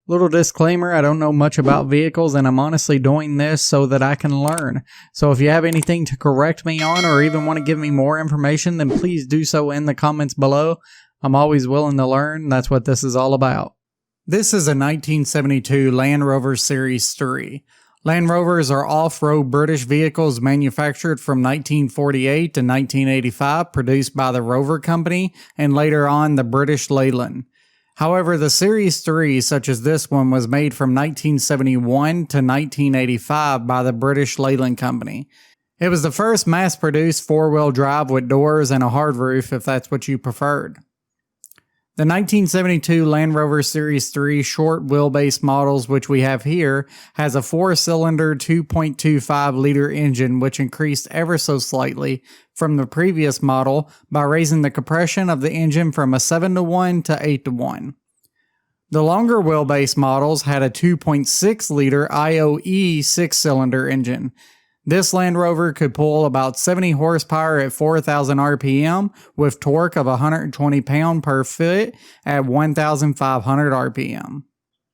Little disclaimer, I don't know much about vehicles and I'm honestly doing this so that I can learn. So if you have anything to correct me on or even want to give me more information, then please do so in the comments below. I'm always willing to learn. That's what this is all about. This is a 1972 Land Rover Series 3. Land Rovers are off-road British vehicles manufactured from 1948 to 1985, produced by the Rover Company and later on the British Leyland. However, the Series 3, such as this one, was made from 1971 to 1985 by the British Leyland Company. It was the first mass-produced four-wheel drive with doors and a hard roof if that's what you preferred. The 1972 Land Rover Series 3 short wheelbase models, which we have here, has a 4-cylinder 2.25-liter engine which increased ever so slightly from the previous model by raising the compression of the engine from a 7-to-1 to 8-to-1. The longer wheelbase models had a 2.6-liter IOE 6-cylinder engine. This Land Rover could pull about 70 horsepower at 4,000 RPM with torque of 120 pound-per-foot at 1,500 RPM.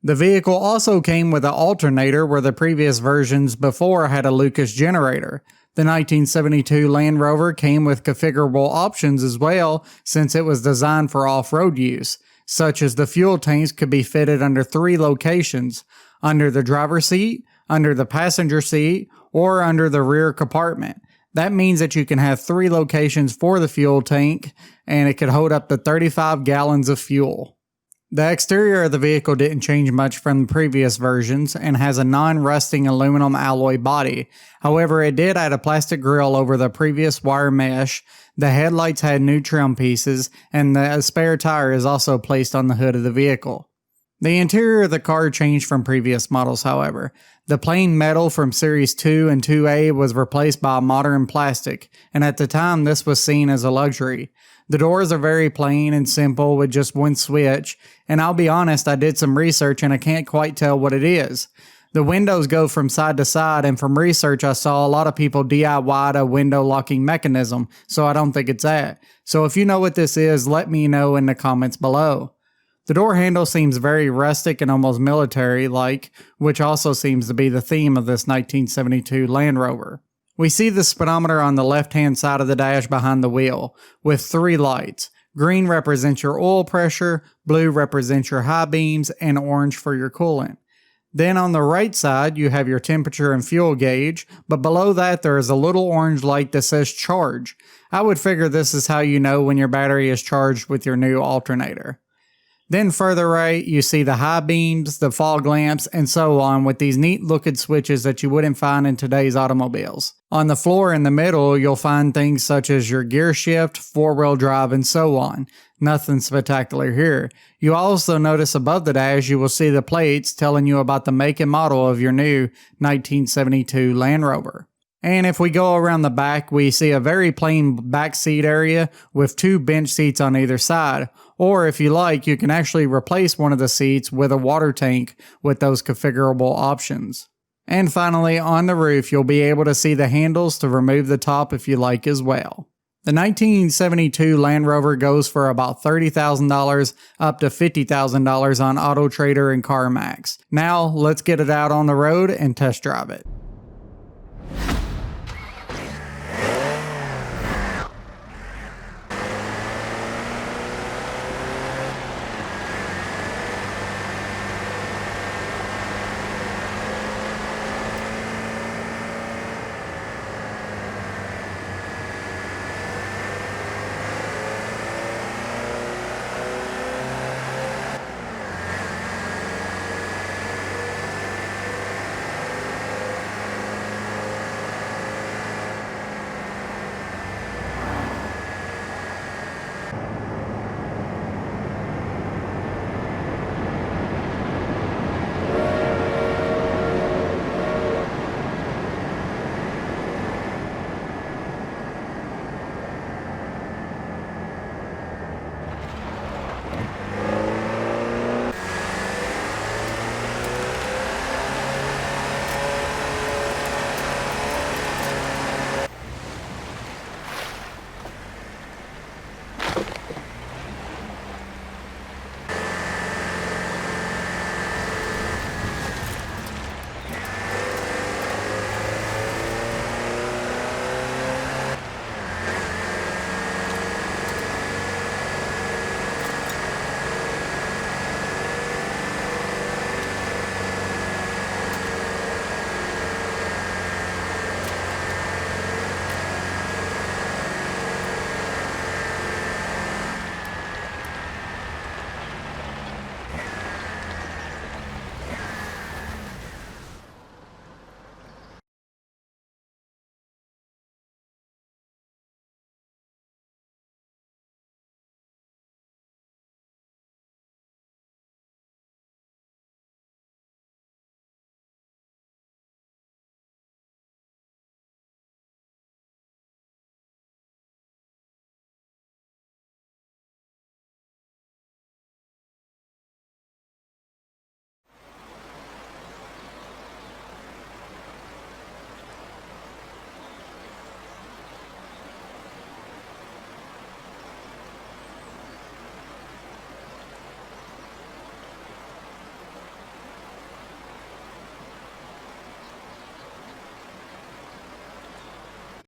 The vehicle also came with an alternator where the previous versions before had a Lucas generator. The 1972 Land Rover came with configurable options as well since it was designed for off-road use, such as the fuel tanks could be fitted under 3 locations: under the driver's seat, under the passenger seat, or under the rear compartment. That means that you can have 3 locations for the fuel tank, and it could hold up to 35 gallons of fuel. The exterior of the vehicle didn't change much from the previous versions and has a non-rusting aluminum alloy body. However, it did add a plastic grille over the previous wire mesh. The headlights had new trim pieces, and the spare tire is also placed on the hood of the vehicle. The interior of the car changed from previous models, however. The plain metal from Series 2 and 2A was replaced by modern plastic, and at the time this was seen as a luxury. The doors are very plain and simple with just one switch, and I'll be honest, I did some research and I can't quite tell what it is. The windows go from side to side, and from research I saw a lot of people DIY'd a window locking mechanism, so I don't think it's that. So if you know what this is, let me know in the comments below. The door handle seems very rustic and almost military-like, which also seems to be the theme of this 1972 Land Rover. We see the speedometer on the left-hand side of the dash behind the wheel, with 3 lights. Green represents your oil pressure, blue represents your high beams, and orange for your coolant. Then on the right side, you have your temperature and fuel gauge, but below that there is a little orange light that says charge. I would figure this is how you know when your battery is charged with your new alternator. Then further right, you see the high beams, the fog lamps, and so on with these neat looking switches that you wouldn't find in today's automobiles. On the floor in the middle, you'll find things such as your gear shift, 4-wheel drive, and so on. Nothing spectacular here. You also notice above the dash, you will see the plates telling you about the make and model of your new 1972 Land Rover. And if we go around the back, we see a very plain back seat area with 2 bench seats on either side. Or if you like, you can actually replace one of the seats with a water tank with those configurable options. And finally, on the roof, you'll be able to see the handles to remove the top if you like as well. The 1972 Land Rover goes for about $30,000 up to $50,000 on AutoTrader and CarMax. Now, let's get it out on the road and test drive it.